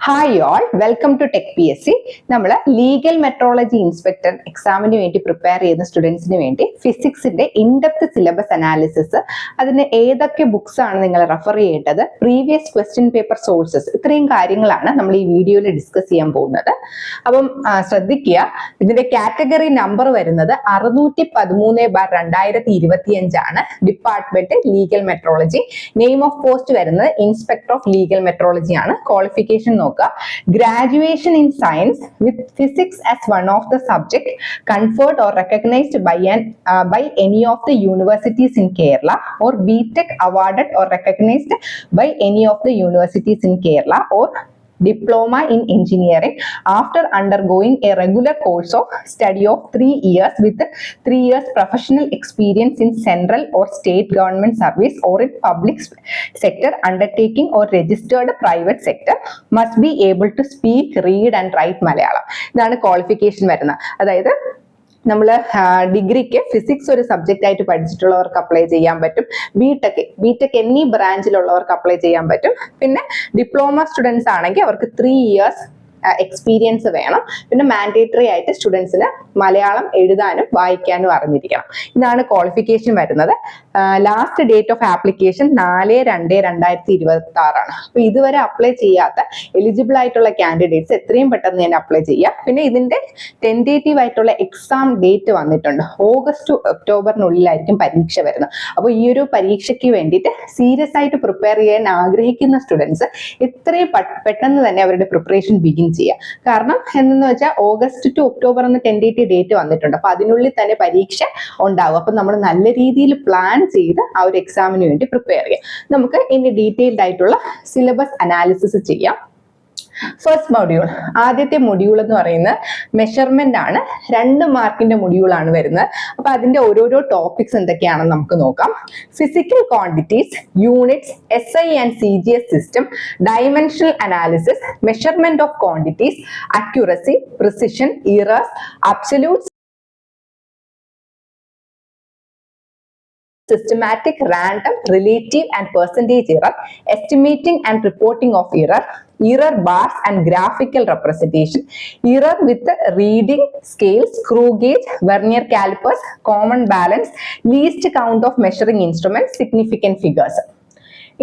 Hi all, welcome to tech PSC. നമ്മൾ legal metrology inspector എക്സാമിന് വേണ്ടി പ്രിപ്പയർ ചെയ്യുന്ന സ്റ്റുഡൻസിന് വേണ്ടി ഫിസിക്സിന്റെ ഇൻഡെപ്ത് സിലബസ് അനാലിസിസ്, അതിന് ഏതൊക്കെ ബുക്സ് ആണ് നിങ്ങൾ റെഫർ ചെയ്യേണ്ടത്, പ്രീവിയസ് ക്വസ്റ്റ്യൻ പേപ്പർ സോഴ്സസ്, ഇത്രയും കാര്യങ്ങളാണ് നമ്മൾ ഈ വീഡിയോയിൽ ഡിസ്കസ് ചെയ്യാൻ പോകുന്നത്. അപ്പം ശ്രദ്ധിക്കുക, ഇതിന്റെ കാറ്റഗറി നമ്പർ വരുന്നത് 613/2025 ആണ്. Department legal metrology. Name of post വരുന്നത് ഇൻസ്പെക്ടർ ഓഫ് ലീഗൽ മെട്രോളജി ആണ്. ക്വാളിഫിക്കേഷൻ നോക്കുക, graduation in science with physics as one of the subject conferred or recognized by any of the universities in Kerala, or BTech awarded or recognized by any of the universities in Kerala, or diploma in engineering after undergoing a regular course of study of 3 years with 3 years professional experience in central or state government service or in public sector undertaking or registered private sector, must be able to speak, read and write Malayalam. ഇതാണ് qualification വരുന്നത്. അതായത് നമ്മൾ ഡിഗ്രിക്ക് physics ഒരു subject ആയിട്ട് പഠിച്ചിട്ടുള്ളവർക്ക് apply ചെയ്യാൻ പറ്റും. BTech എന്നീ ബ്രാഞ്ചിലുള്ളവർക്ക് അപ്ലൈ ചെയ്യാൻ പറ്റും. പിന്നെ ഡിപ്ലോമ സ്റ്റുഡൻസ് ആണെങ്കിൽ അവർക്ക് 3 years എക്സ്പീരിയൻസ് വേണം. പിന്നെ മാൻഡേറ്ററി ആയിട്ട് സ്റ്റുഡൻസിന് മലയാളം എഴുതാനും വായിക്കാനും അറിഞ്ഞിരിക്കണം. ഇതാണ് ക്വാളിഫിക്കേഷൻ വരുന്നത്. ലാസ്റ്റ് ഡേറ്റ് ഓഫ് ആപ്ലിക്കേഷൻ 4/2/2026 ആണ്. അപ്പൊ ഇതുവരെ അപ്ലൈ ചെയ്യാത്ത എലിജിബിൾ ആയിട്ടുള്ള കാൻഡിഡേറ്റ്സ് എത്രയും പെട്ടെന്ന് തന്നെ അപ്ലൈ ചെയ്യുക. പിന്നെ ഇതിന്റെ ടെൻറ്റേറ്റീവ് ആയിട്ടുള്ള എക്സാം ഡേറ്റ് വന്നിട്ടുണ്ട്. ഓഗസ്റ്റ് ഒക്ടോബറിനുള്ളിലായിരിക്കും പരീക്ഷ വരുന്നത്. അപ്പോൾ ഈ ഒരു പരീക്ഷയ്ക്ക് വേണ്ടിയിട്ട് സീരിയസ് ആയിട്ട് പ്രിപ്പയർ ചെയ്യാൻ ആഗ്രഹിക്കുന്ന സ്റ്റുഡൻസ് എത്രയും പെട്ടെന്ന് തന്നെ അവരുടെ പ്രിപ്പറേഷൻ ബിഗിൻ ചെയ്യുക. കാരണം എന്തെന്ന് വെച്ചാൽ ഓഗസ്റ്റ് ടു ഒക്ടോബർ എന്ന ടെൻറ്റേറ്റീവ് ഡേറ്റ് വന്നിട്ടുണ്ട്. അപ്പൊ അതിനുള്ളിൽ തന്നെ പരീക്ഷ ഉണ്ടാവും. അപ്പൊ നമ്മൾ നല്ല രീതിയിൽ പ്ലാൻ ചെയ്ത് ആ ഒരു എക്സാമിന് വേണ്ടി പ്രിപ്പയർ ചെയ്യാം. നമുക്ക് ഇനി ഡീറ്റെയിൽഡ് ആയിട്ടുള്ള സിലബസ് അനാലിസിസ് ചെയ്യാം. ഫസ്റ്റ് മൊഡ്യൂൾ, ആദ്യത്തെ മൊഡ്യൂൾ എന്ന് പറയുന്നത് മെഷർമെന്റ് ആണ്. 2 മാർക്കിന്റെ മൊഡ്യൂൾ ആണ് വരുന്നത്. അപ്പൊ അതിന്റെ ഓരോരോ ടോപ്പിക്സ് എന്തൊക്കെയാണെന്ന് നമുക്ക് നോക്കാം. Physical quantities, units, SI and CGS system, dimensional analysis, measurement of quantities, accuracy, precision, errors, absolute, systematic, random, relative and percentage error, estimating and reporting of error, error bars and graphical representation, error with reading scale, screw gauge, vernier calipers, common balance, least count of measuring instruments, significant figures.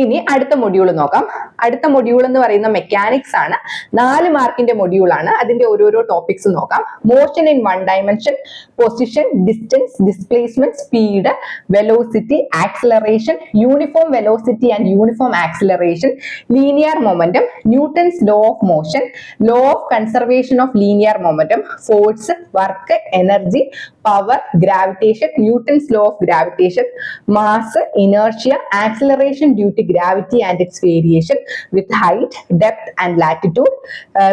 ഇനി അടുത്ത module നോക്കാം. അടുത്ത module എന്ന് പറയുന്ന mechanics ആണ്. 4 മാർക്കിന്റെ module ആണ്. അതിന്റെ ഓരോരോ ടോപ്പിക്സ് നോക്കാം. Motion in 1 dimension, position, distance, displacement, speed, velocity, acceleration, uniform velocity and uniform acceleration, linear momentum, Newton's law of motion, law of conservation of linear momentum, force, work, energy, power, gravitation, Newton's law of gravitation, mass, inertia, acceleration due to gravity and its variation with height, depth and latitude,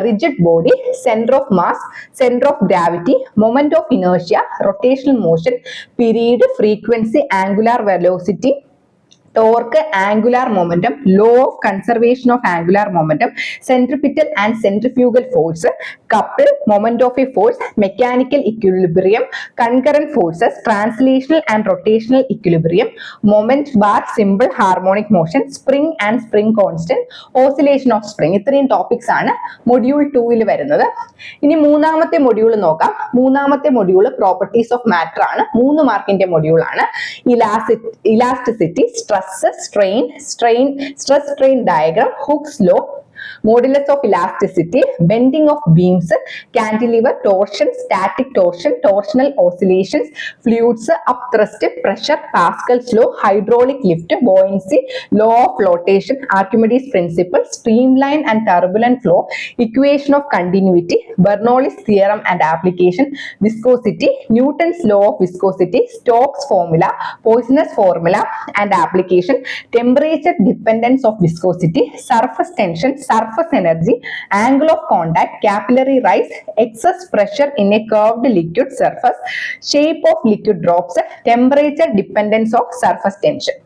rigid body, center of mass, center of gravity, moment of inertia, rotational motion, period, frequency, angular velocity, torque, angular momentum, law of conservation of angular momentum, centripetal and centrifugal force, couple, moment of a force, mechanical equilibrium, concurrent forces, translational and rotational equilibrium, moment bar, simple harmonic motion, spring and spring constant, oscillation of spring. ഇത്രയും topics ആണ് module 2 വരുന്നത്. ഇനി മൂന്നാമത്തെ module നോക്കാം. മൂന്നാമത്തെ module properties of matter ആണ്. 3 മാർക്കിന്റെ module ആണ്. Elasticity, stress strain diagram, Hooke's law, modulus of elasticity, bending of beams, cantilever, torsion, static torsion, torsional oscillations, fluids, upthrust, pressure, Pascal's law, hydraulic lift, buoyancy, law of flotation, Archimedes principle, streamline and turbulent flow, equation of continuity, Bernoulli's theorem and application, viscosity, Newton's law of viscosity, Stokes formula, Poisson's formula and application, temperature dependence of viscosity, surface tension, surface energy, angle of contact, capillary rise, excess pressure in a curved liquid surface, shape of liquid drops, temperature dependence of surface tension.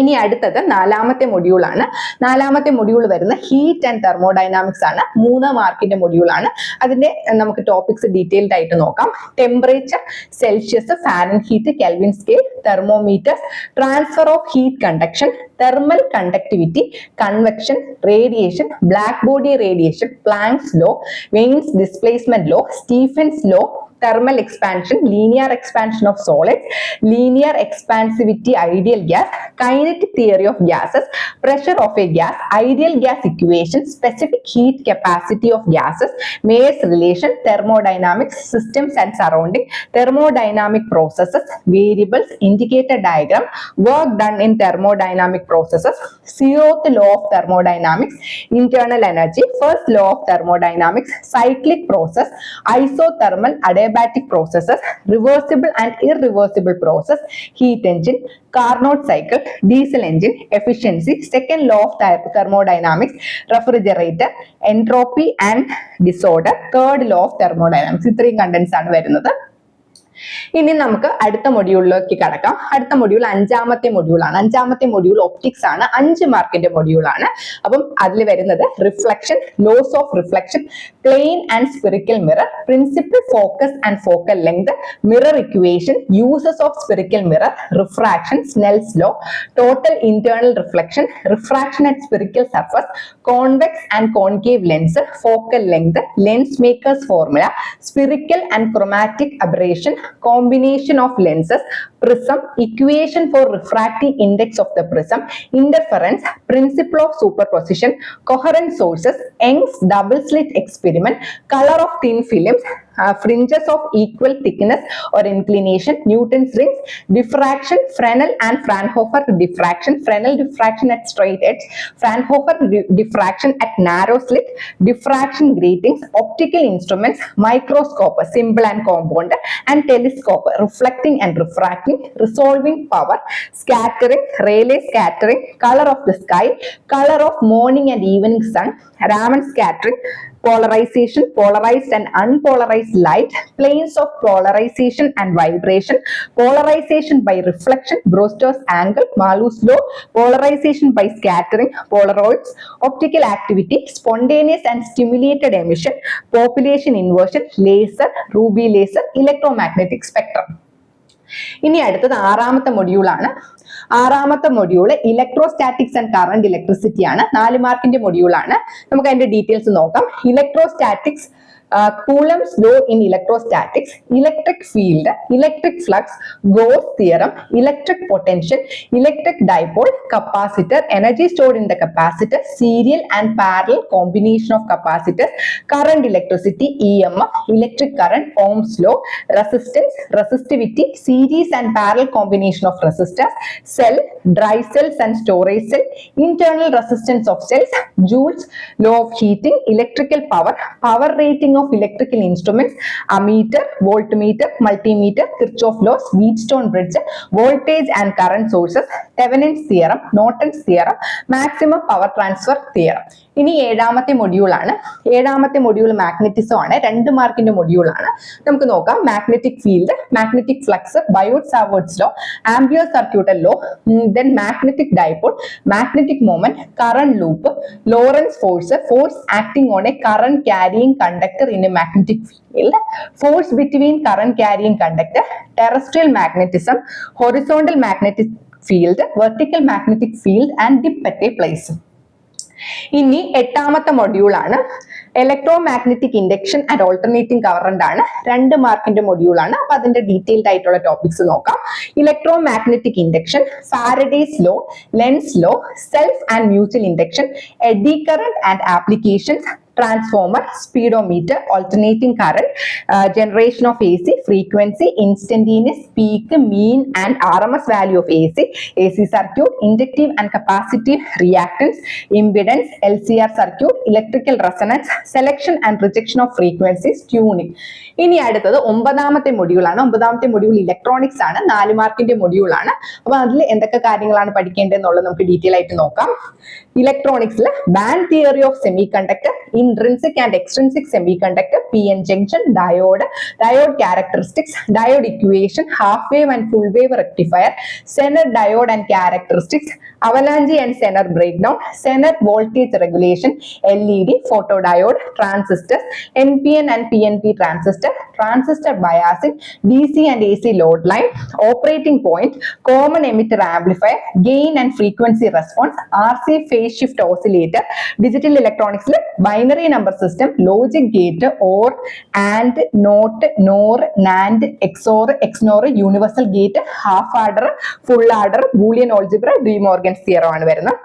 ഇനി അടുത്തത് നാലാമത്തെ module ആണ്. നാലാമത്തെ module വരുന്ന heat and thermodynamics ആണ്. 3 മാർക്കിന്റെ module ആണ്. അതിന്റെ നമുക്ക് ടോപ്പിക്സ് ഡീറ്റെയിൽഡ് ആയിട്ട് നോക്കാം. Temperature, Celsius, Fahrenheit, kelvin scale, thermometer, transfer of heat conduction, thermal conductivity, convection, radiation, black body radiation, Planck's law, Wien's displacement law, Stephen's law, thermal expansion, linear expansion of solids, linear expansivity ideal gas, kinetic theory of gases, pressure of a gas, ideal gas equation, specific heat capacity of gases, Mayer's relation, thermodynamics, systems and surrounding, thermodynamic processes, variables, indicator diagram, work done in thermodynamic processes, 0th law of thermodynamics, internal energy, first law of thermodynamics, cyclic process, isothermal, adiabatic processes, reversible and irreversible process, heat engine, Carnot cycle, diesel engine, efficiency, second law of thermodynamics, refrigerator, entropy and disorder, third law of thermodynamics. ഇത്രയും contents ആണ് വരുന്നത്. ഇനി നമുക്ക് അടുത്ത മൊഡ്യൂളിലേക്ക് കടക്കാം. അടുത്ത module അഞ്ചാമത്തെ മൊഡ്യൂൾ ആണ്. അഞ്ചാമത്തെ മൊഡ്യൂൾ ഒപ്റ്റിക്സ് ആണ്. 5 മാർക്കിന്റെ മൊഡ്യൂൾ ആണ്. അപ്പം അതിൽ വരുന്നത് reflection, laws of reflection, plane and spherical mirror, principal focus and focal length, mirror equation, uses of spherical mirror, refraction, Snell's law, total internal reflection, refraction at spherical surface, convex and concave lens, focal length, lens maker's formula, spherical and chromatic aberration, combination of lenses, prism, equation for refractive index of the prism, interference, principle of superposition, coherent sources, Young's double slit experiment, color of thin films, fringes of equal thickness or inclination, Newton's rings, diffraction, Fresnel and Fraunhofer diffraction, Fresnel diffraction at straight edge, Fraunhofer diffraction at narrow slit, diffraction gratings, optical instruments, microscope, simple and compound, and telescope, reflecting and refracting, resolving power, scattering, Rayleigh scattering, color of the sky, color of morning and evening sun, Raman scattering, polarization, polarized and unpolarized light, planes of polarization and vibration, polarization by reflection, Brewster's angle, Malus law, polarization by scattering, Polaroids, optical activity, spontaneous and stimulated emission, population inversion, laser, Ruby laser, electromagnetic spectrum. ഇനി അടുത്തത് ആറാമത്തെ module ആണ്. ആറാമത്തെ module electrostatics and current electricity ആണ്. 4 മാർക്കിന്റെ module ആണ്. നമുക്ക് അതിന്റെ ഡീറ്റെയിൽസ് നോക്കാം. Electrostatics, Coulomb's law in electrostatics, electric field, electric flux, Gauss theorem, electric potential, electric dipole, capacitor, energy stored in the capacitor, serial and parallel combination of capacitors, current electricity, EMF, electric current, Ohm's law, resistance, resistivity, series and parallel combination of resistors, cell, dry cells and storage cell, internal resistance of cells, Joule's law of heating, electrical power, power rating of electrical instruments, ammeter, voltmeter, multimeter, Kirchhoff laws, Wheatstone bridge, voltage and current sources, Thevenin's theorem, Norton's theorem, maximum power transfer theorem. ഇനി ഏഴാമത്തെ module ആണ്. ഏഴാമത്തെ module magnetism ആണ്. 2 മാർക്കിന്റെ module ആണ്. നമുക്ക് നോക്കാം. Magnetic field, magnetic flux, Biot Savart's law, Ampere circuital law, then magnetic dipole, magnetic moment, current loop, Lorentz force, force acting on a current carrying conductor in a magnetic field, force between current carrying conductor, terrestrial magnetism, horizontal magnetic field, vertical magnetic field and dip at a place. ഇനി എട്ടാമത്തെ module ആണ്. Electromagnetic induction and alternating current ആണ്. 2 മാർക്കിന്റെ module ആണ്. അപ്പൊ അതിന്റെ detailed ആയിട്ടുള്ള topics നോക്കാം. Electromagnetic induction, Faraday's law, Lenz's law, self and mutual induction, eddy current and applications, transformer, speedometer, alternating current, generation of AC, frequency, instantaneous, peak, mean and RMS value of AC circuit, inductive and capacitive reactance, impedance, LCR circuit, electrical resonance, selection and rejection of frequencies, tuning. ഇനി അടുത്തത് 9ാമത്തെ module ആണ്. 9ാമത്തെ module electronics ആണ്. 4 മാർക്കിന്റെ module ആണ്. അപ്പൊ അതിൽ എന്തൊക്കെ കാര്യങ്ങളാണ് പഠിക്കേണ്ടതെന്നുള്ളത് നമുക്ക് ഡീറ്റെയിൽ ആയിട്ട് നോക്കാം. ഇലക്ട്രോണിക്സിൽ band theory of semiconductor, intrinsic and extrinsic semiconductor, PN junction, diode characteristics, diode equation, half wave and full wave rectifier, Zener diode and characteristics, avalanche and Zener breakdown, Zener voltage regulation, LED, photodiode, transistors, NPN and PNP transistor biasing, DC and AC load line, operating point, common emitter amplifier, gain and frequency response, RC phase shift oscillator, digital electronics binary number system, logic gate, OR, AND, NOT, NOR, NAND, XOR, XNOR, universal gate, half adder, full adder, Boolean algebra, De Morgan's theorem ആണ് വരുന്നത്.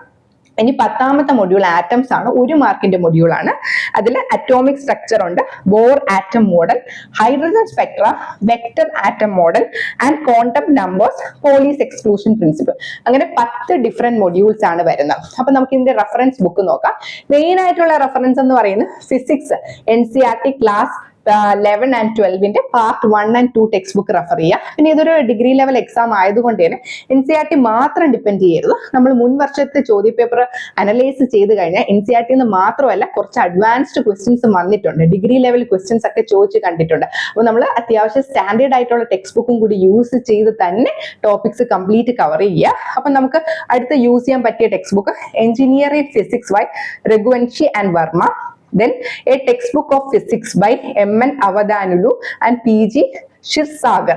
ഇനി 10ാമത്തെ module atoms ആണ്. 1 മാർക്കിന്റെ module ആണ്. അതിൽ atomic structure ഉണ്ട്, bore atom model, hydrogen Spectra, vector atom model and quantum numbers, Pauli's exclusion principle. അങ്ങനെ 10 different modules ആണ് വരുന്നത്. അപ്പൊ നമുക്ക് ഇതിന്റെ റെഫറൻസ് ബുക്ക് നോക്കാം. മെയിൻ ആയിട്ടുള്ള റെഫറൻസ് എന്ന് പറയുന്നത് physics NCERT class 11 and 12 part 1 and 2 text book refer ചെയ്യുക. പിന്നെ ഇതൊരു ഡിഗ്രി ലെവൽ എക്സാം ആയതുകൊണ്ട് തന്നെ NCERT മാത്രം ഡിപ്പെൻഡ് ചെയ്യരുത്. നമ്മൾ മുൻ വർഷത്തെ ചോദ്യ പേപ്പർ അനലൈസ് ചെയ്ത് കഴിഞ്ഞാൽ NCERT മാത്രമല്ല കുറച്ച് അഡ്വാൻസ്ഡ് ക്വസ്റ്റ്യൻസ് വന്നിട്ടുണ്ട്, ഡിഗ്രി ലെവൽ ക്വസ്റ്റ്യൻസ് ഒക്കെ ചോദിച്ച് കണ്ടിട്ടുണ്ട്. അപ്പോൾ നമ്മൾ അത്യാവശ്യം സ്റ്റാൻഡേർഡ് ആയിട്ടുള്ള ടെക്സ്റ്റ് ബുക്കും കൂടി യൂസ് ചെയ്ത് തന്നെ ടോപ്പിക്സ് കംപ്ലീറ്റ് കവർ ചെയ്യുക. അപ്പം നമുക്ക് അടുത്ത് യൂസ് ചെയ്യാൻ പറ്റിയ text book engineering physics by Raghuvanshi and Varma. Then a textbook of physics by MN Avadanulu and PG Shirsagar,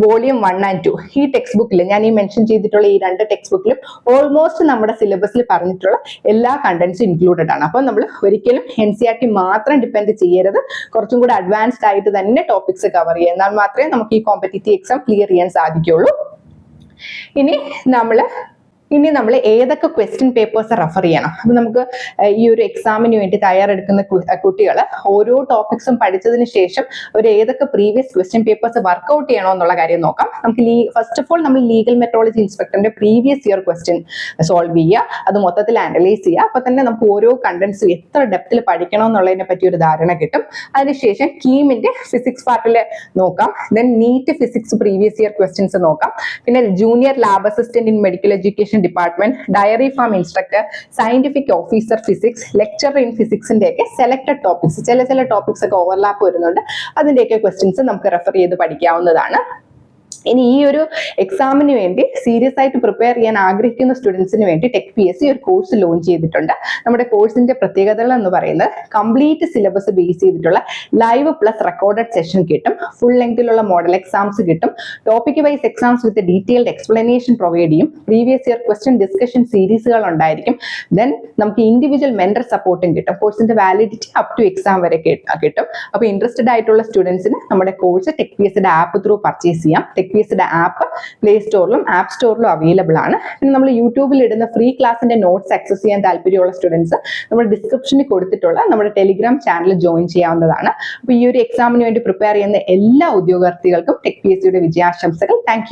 volume 1 and 2. ഈ ടെക്സ്റ്റ് ബുക്കിൽ ഞാൻ ഈ മെൻഷൻ ചെയ്തിട്ടുള്ള ഈ 2 ടെക്സ്റ്റ് ബുക്കിലും ഓൾമോസ്റ്റ് നമ്മുടെ സിലബസിൽ പറഞ്ഞിട്ടുള്ള എല്ലാ കണ്ടന്റ്സും ഇൻക്ലൂഡഡ് ആണ്. അപ്പോൾ നമ്മൾ ഒരിക്കലും NCERT മാത്രം ഡിപ്പെൻഡ് ചെയ്യരുത്, കുറച്ചും കൂടെ അഡ്വാൻസ്ഡ് ആയിട്ട് തന്നെ ടോപ്പിക്സ് കവർ ചെയ്യുക. എന്നാൽ മാത്രമേ നമുക്ക് ഈ കോമ്പറ്റീറ്റീവ് എക്സാം ക്ലിയർ ചെയ്യാൻ സാധിക്കുള്ളൂ. ഇനി നമ്മൾ ഏതൊക്കെ ക്വസ്റ്റ്യൻ പേപ്പേഴ്സ് റെഫർ ചെയ്യണം. അപ്പൊ നമുക്ക് ഈ ഒരു എക്സാമിന് വേണ്ടി തയ്യാറെടുക്കുന്ന കുട്ടികൾ ഓരോ ടോപ്പിക്സും പഠിച്ചതിന് ശേഷം അവർ ഏതൊക്കെ പ്രീവിയസ് ക്വസ്റ്റ്യൻ പേപ്പേഴ്സ് വർക്ക്ഔട്ട് ചെയ്യണോ എന്നുള്ള കാര്യം നോക്കാം. നമുക്ക് ഫസ്റ്റ് ഓഫ് ഓൾ നമ്മൾ ലീഗൽ മെട്രോളജി ഇൻസ്പെക്ടറിന്റെ പ്രീവിയസ് ഇയർ ക്വസ്റ്റ്യൻ സോൾവ് ചെയ്യുക, അത് മൊത്തത്തിൽ അനലൈസ് ചെയ്യുക. അപ്പൊ തന്നെ നമുക്ക് ഓരോ കണ്ടന്റ്സും എത്ര ഡെപ്തിൽ പഠിക്കണം എന്നുള്ളതിനെ പറ്റി ഒരു ധാരണ കിട്ടും. അതിനുശേഷം കീമിന്റെ ഫിസിക്സ് പാർട്ടിൽ നോക്കാം. Then NEET physics previous year questions നോക്കാം. പിന്നെ junior lab assistant in medical education department, dairy farm instructor, scientific officer physics, lecturer in ഫിസിക്സിന്റെ ഒക്കെ സെലക്ടഡ് ടോപ്പിക്സ്, ചില ടോപ്പിക്സ് ഒക്കെ ഓവർലാപ്പ് വരുന്നുണ്ട്, അതിന്റെയൊക്കെ ക്വസ്റ്റ്യൻസ് നമുക്ക് റെഫർ ചെയ്ത് പഠിക്കാവുന്നതാണ്. ഇനി ഈ ഒരു എക്സാമിന് വേണ്ടി സീരിയസ് ആയിട്ട് പ്രിപ്പയർ ചെയ്യാൻ ആഗ്രഹിക്കുന്ന സ്റ്റുഡൻസിന് വേണ്ടി ടെക് PSC ഒരു കോഴ്സ് ലോഞ്ച് ചെയ്തിട്ടുണ്ട്. നമ്മുടെ കോഴ്സിന്റെ പ്രത്യേകതകൾ എന്ന് പറയുന്നത് കംപ്ലീറ്റ് സിലബസ് ബേസ് ചെയ്തിട്ടുള്ള ലൈവ് പ്ലസ് റെക്കോർഡഡ് സെഷൻ കിട്ടും, ഫുൾ ലെങ്തിലുള്ള മോഡൽ എക്സാംസ് കിട്ടും, ടോപ്പിക് വൈസ് എക്സാംസ് വിത്ത് ഡീറ്റെയിൽഡ് എക്സ്പ്ലനേഷൻ പ്രൊവൈഡ് ചെയ്യും, പ്രീവിയസ് ഇയർ ക്വസ്റ്റ്യൻ ഡിസ്കഷൻ സീരീസുകൾ ഉണ്ടായിരിക്കും. ദെൻ നമുക്ക് ഇൻഡിവിജ്വൽ മെന്റർ സപ്പോർട്ടും കിട്ടും. കോഴ്സിന്റെ വാലിഡിറ്റി അപ് ടു എക്സാം വരെ കിട്ടും. അപ്പോൾ ഇൻട്രസ്റ്റഡ് ആയിട്ടുള്ള സ്റ്റുഡൻസിന് നമ്മുടെ കോഴ്സ് ടെക് PSCയുടെ ആപ്പ് ത്രൂ പർച്ചേസ് ചെയ്യാം. ടെക് PSCയുടെ ആപ്പ് പ്ലേ സ്റ്റോറിലും ആപ്പ് സ്റ്റോറിലും അവൈലബിൾ ആണ്. പിന്നെ നമ്മൾ യൂട്യൂബിൽ ഇടുന്ന ഫ്രീ ക്ലാസിന്റെ നോട്ട്സ് ആക്സസ് ചെയ്യാൻ താല്പര്യമുള്ള സ്റ്റുഡൻസ് നമ്മൾ ഡിസ്ക്രിപ്ഷനിൽ കൊടുത്തിട്ടുള്ള നമ്മുടെ ടെലിഗ്രാം ചാനൽ ജോയിൻ ചെയ്യാവുന്നതാണ്. അപ്പോൾ ഈ ഒരു എക്സാമിന് വേണ്ടി പ്രിപ്പയർ ചെയ്യുന്ന എല്ലാ ഉദ്യോഗാർത്ഥികൾക്കും ടെക് PSCയുടെ വിജയാശംസകൾ. താങ്ക്